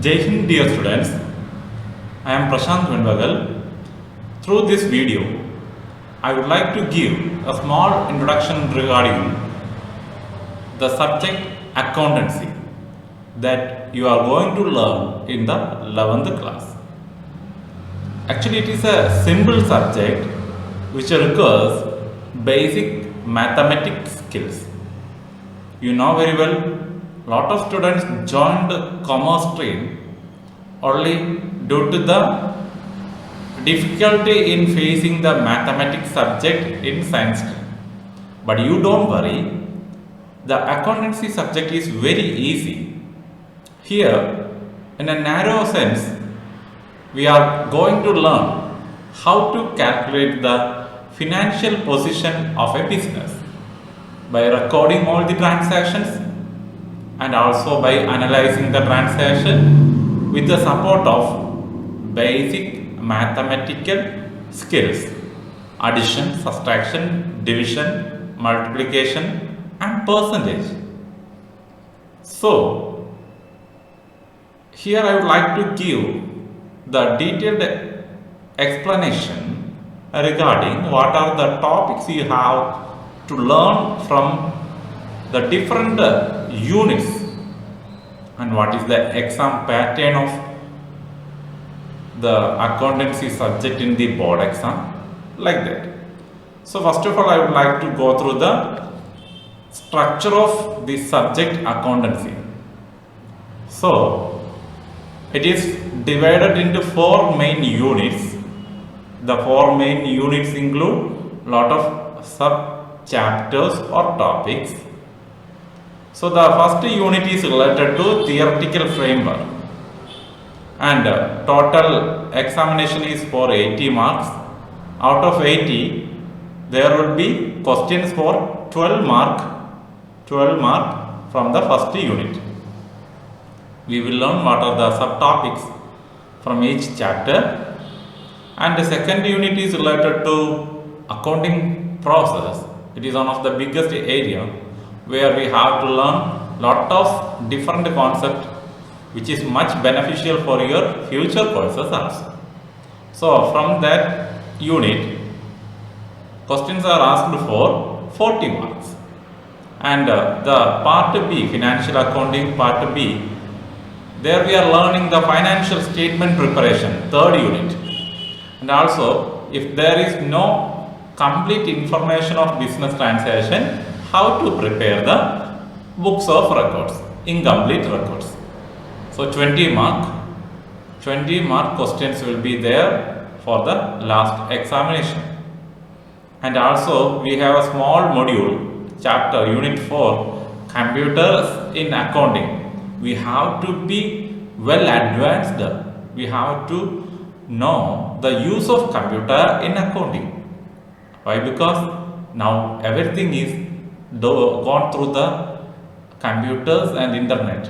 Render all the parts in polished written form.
Jai Hind, dear students. I am Prashant Venvagal. Through this video, I would like to give a small introduction regarding the subject accountancy that you are going to learn in the 11th class. Actually, it is a simple subject which requires basic mathematics skills. You know very well, lot of students joined commerce stream only due to the difficulty in facing the mathematics subject in science stream. But you don't worry, the accountancy subject is very easy. Here, in a narrow sense, we are going to learn how to calculate the financial position of a business by recording all the transactions and also by analyzing the transaction with the support of basic mathematical skills: addition, subtraction, division, multiplication and percentage. So here I would like to give the detailed explanation regarding what are the topics you have to learn from the different units and what is the exam pattern of the accountancy subject in the board exam, like that. So first of all, I would like to go through the structure of the subject accountancy. So it is divided into 4 main units. The 4 main units include lot of sub chapters or topics. So the first unit is related to theoretical framework, and total examination is for 80 marks. Out of 80, there will be questions for 12 mark from the first unit. We will learn what are the subtopics from each chapter, and the second unit is related to accounting process. It is one of the biggest area where we have to learn lot of different concepts which is much beneficial for your future courses also. So from that unit, questions are asked for 40 marks. And the part B, financial accounting part B, there we are learning the financial statement preparation, third unit. And also, if there is no complete information of business transaction, how to prepare the books of records, incomplete records. So 20 mark questions will be there for the last examination. And also we have a small module, chapter unit 4, computers in accounting. We have to be well advanced. We have to know the use of computer in accounting. Why? Because now everything is gone through the computers and internet.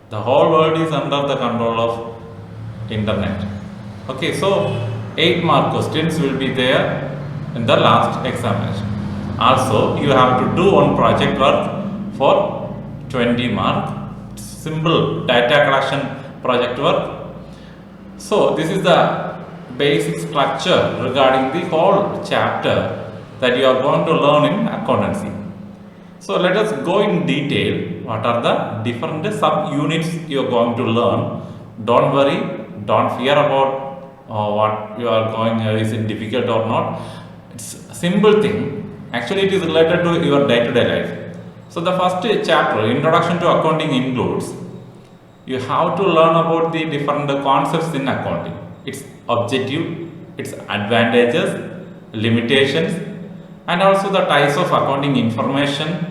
The whole world is under the control of internet. Okay, so 8 mark questions will be there in the last examination. Also, you have to do one project work for 20 mark. Simple data collection project work. So this is the basic structure regarding the whole chapter that you are going to learn in accountancy. So let us go in detail what are the different sub units you are going to learn. Don't worry, don't fear about what you are going, is it difficult or not. It's a simple thing. Actually it is related to your day-to-day life. So the first chapter, introduction to accounting, includes you have to learn about the different concepts in accounting, its objective, its advantages, limitations, and also the types of accounting information,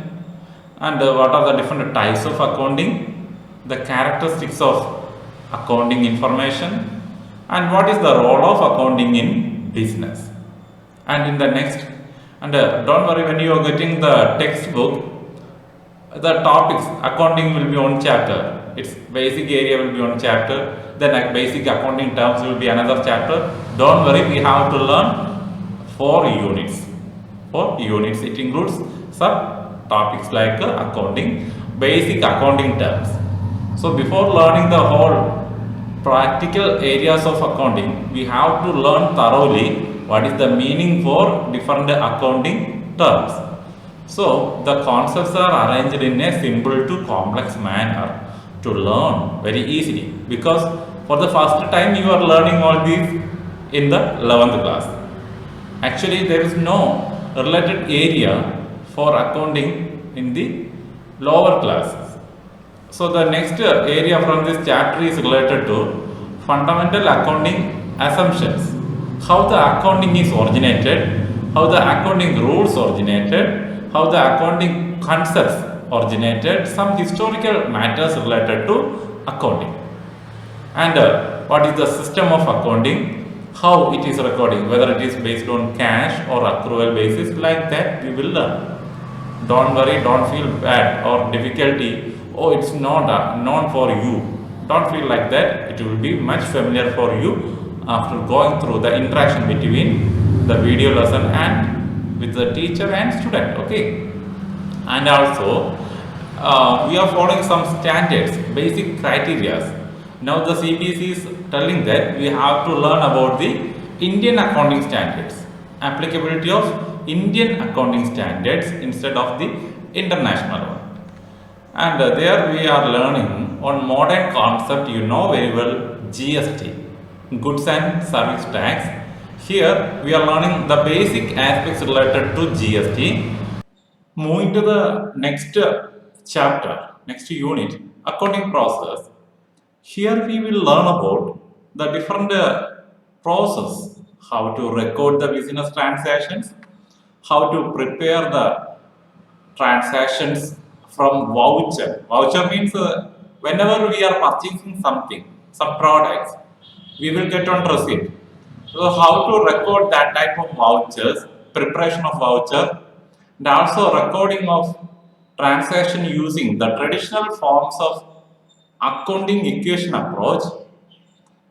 and what are the different types of accounting, the characteristics of accounting information, and what is the role of accounting in business. And in the next, and don't worry, when you are getting the textbook, the topics accounting will be one chapter, its basic area will be one chapter, then basic accounting terms will be another chapter. Don't worry, we have to learn 4 units. It includes sub topics like accounting, basic accounting terms. So before learning the whole practical areas of accounting, we have to learn thoroughly what is the meaning for different accounting terms. So the concepts are arranged in a simple to complex manner to learn very easily, because for the first time you are learning all these in the 11th class. Actually, there is no related area for accounting in the lower classes. So the next area from this chapter is related to fundamental accounting assumptions. How the accounting is originated, how the accounting rules originated, how the accounting concepts originated, some historical matters related to accounting. And what is the system of accounting, how it is recording, whether it is based on cash or accrual basis, like that we will learn. Don't worry, don't feel bad or difficulty. Oh, it's not known for you. Don't feel like that. It will be much familiar for you after going through the interaction between the video lesson and with the teacher and student. Okay. And also, we are following some standards, basic criteria. Now the CBSE is telling that we have to learn about the Indian accounting standards, applicability of Indian accounting standards instead of the international one. And there we are learning on modern concept, you know very well, GST, goods and service tax. Here we are learning the basic aspects related to GST. Moving to the next chapter, next unit, accounting process. Here we will learn about the different process, how to record the business transactions, how to prepare the transactions from voucher. Voucher means whenever we are purchasing something, some products, we will get on receipt. So how to record that type of vouchers, preparation of voucher, and also recording of transaction using the traditional forms of accounting equation approach.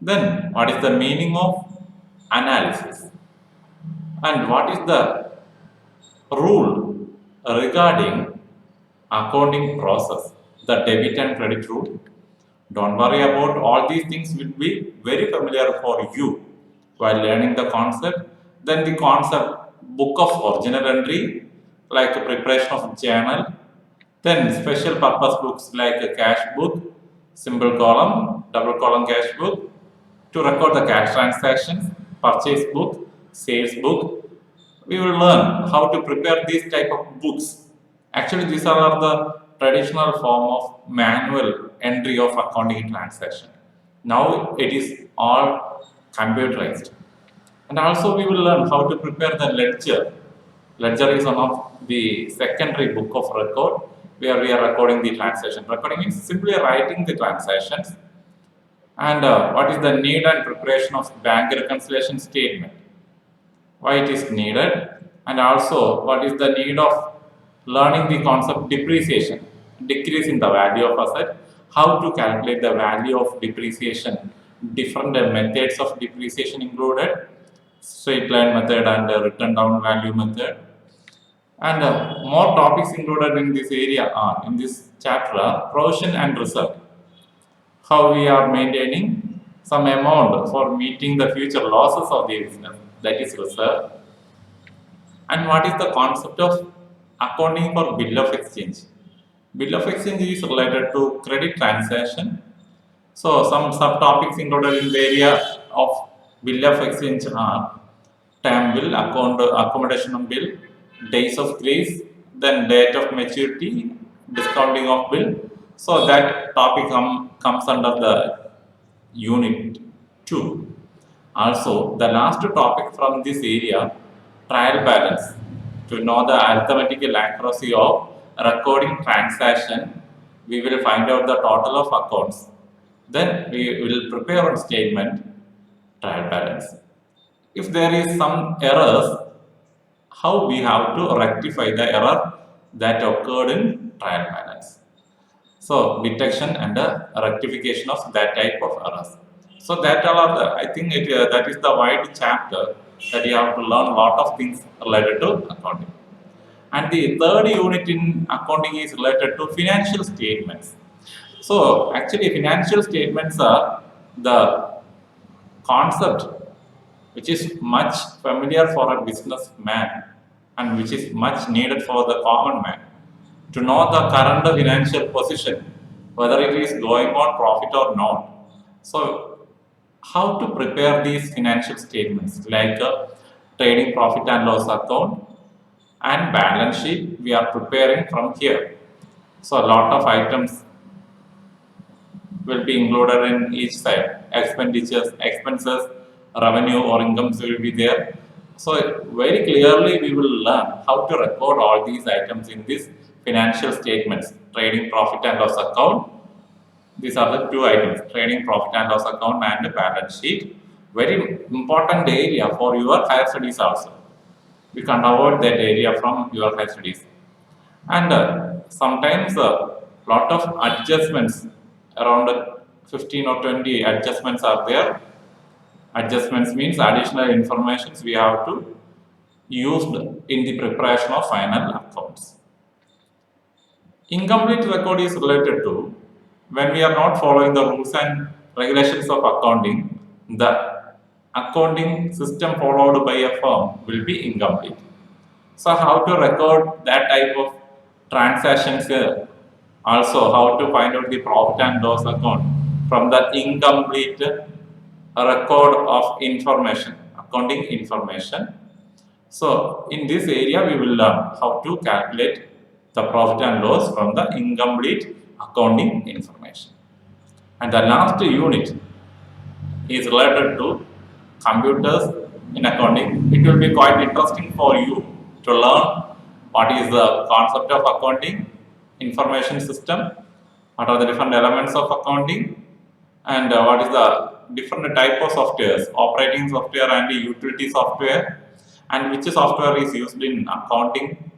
Then what is the meaning of analysis and what is the rule regarding accounting process, the debit and credit rule. Don't worry about all these things, will be very familiar for you while learning the concept. Then the concept book of original entry, like a preparation of journal, then special purpose books like a cash book, single column, double column cash book, to record the cash transactions, purchase book, sales book. We will learn how to prepare these type of books. Actually, these are the traditional form of manual entry of accounting transaction. Now it is all computerized. And also we will learn how to prepare the ledger. Ledger is one of the secondary book of record where we are recording the transaction. Recording means simply writing the transactions. And what is the need and preparation of bank reconciliation statement, why it is needed, and also what is the need of learning the concept depreciation, decrease in the value of asset, how to calculate the value of depreciation, different methods of depreciation included, straight line method and written down value method. And more topics included in this area are, in this chapter, are provision and reserve, how we are maintaining some amount for meeting the future losses of the business, that is reserve. And what is the concept of accounting for bill of exchange? Bill of exchange is related to credit transaction. So some subtopics included in the area of bill of exchange are term bill, accommodation bill, days of grace, then date of maturity, discounting of bill. So that topic comes under the unit 2. Also, the last topic from this area, trial balance, to know the arithmetical accuracy of recording transaction. We will find out the total of accounts. Then we will prepare a statement, trial balance. If there is some errors, how we have to rectify the error that occurred in trial balance. So detection and rectification of that type of errors. So that all are the, I think that is the wide chapter that you have to learn a lot of things related to accounting. And the third unit in accounting is related to financial statements. So actually financial statements are the concept which is much familiar for a businessman and which is much needed for the common man to know the current financial position, whether it is going on profit or not. So, how to prepare these financial statements like trading profit and loss account and balance sheet we are preparing from here. So, a lot of items will be included in each side. Expenditures, expenses, revenue or incomes will be there. So very clearly we will learn how to record all these items in these financial statements, trading profit and loss account. These are the two items, trading profit and loss account and balance sheet. Very important area for your higher studies also. We can't avoid that area from your higher studies. And sometimes a lot of adjustments, around 15 or 20 adjustments are there. Adjustments means additional informations we have to use in the preparation of final accounts. Incomplete record is related to when we are not following the rules and regulations of accounting, the accounting system followed by a firm will be incomplete. So how to record that type of transactions here? Also, how to find out the profit and loss account from the incomplete record of information, accounting information. So, in this area, we will learn how to calculate the profit and loss from the incomplete accounting information. And the last unit is related to computers in accounting. It will be quite interesting for you to learn what is the concept of accounting, information system, what are the different elements of accounting, and what is the different type of softwares, operating software and utility software, and which software is used in accounting,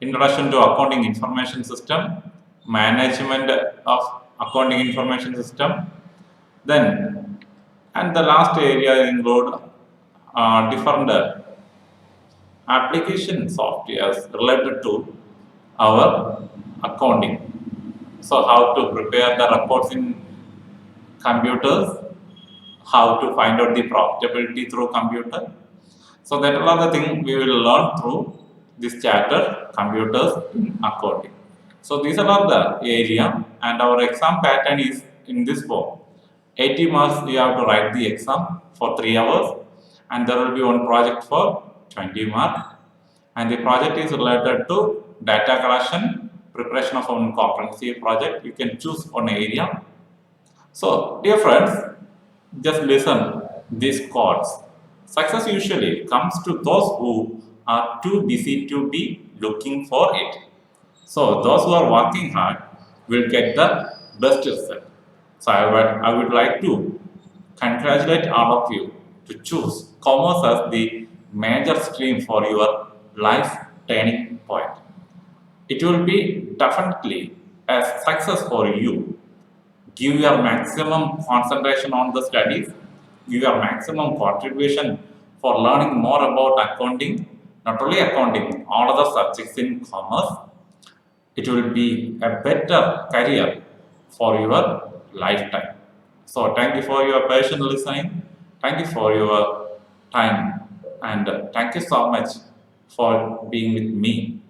introduction to accounting information system, management of accounting information system, then and the last area include different application softwares related to our accounting. So how to prepare the reports in computers, how to find out the profitability through computer. So that are the things we will learn through this chapter, computers in accounting. So these are the area and our exam pattern is in this form. 80 marks we have to write the exam for 3 hours and there will be one project for 20 marks and the project is related to data collection, preparation of one comprehensive project. You can choose one area. So dear friends, just listen these chords. Success usually comes to those who are too busy to be looking for it. So those who are working hard will get the best result. So I would like to congratulate all of you to choose commerce as the major stream for your life turning point. It will be definitely a success for you. Give your maximum concentration on the studies, give your maximum contribution for learning more about accounting, not only accounting, all other subjects in commerce. It will be a better career for your lifetime. So thank you for your patient listening. Thank you for your time and thank you so much for being with me.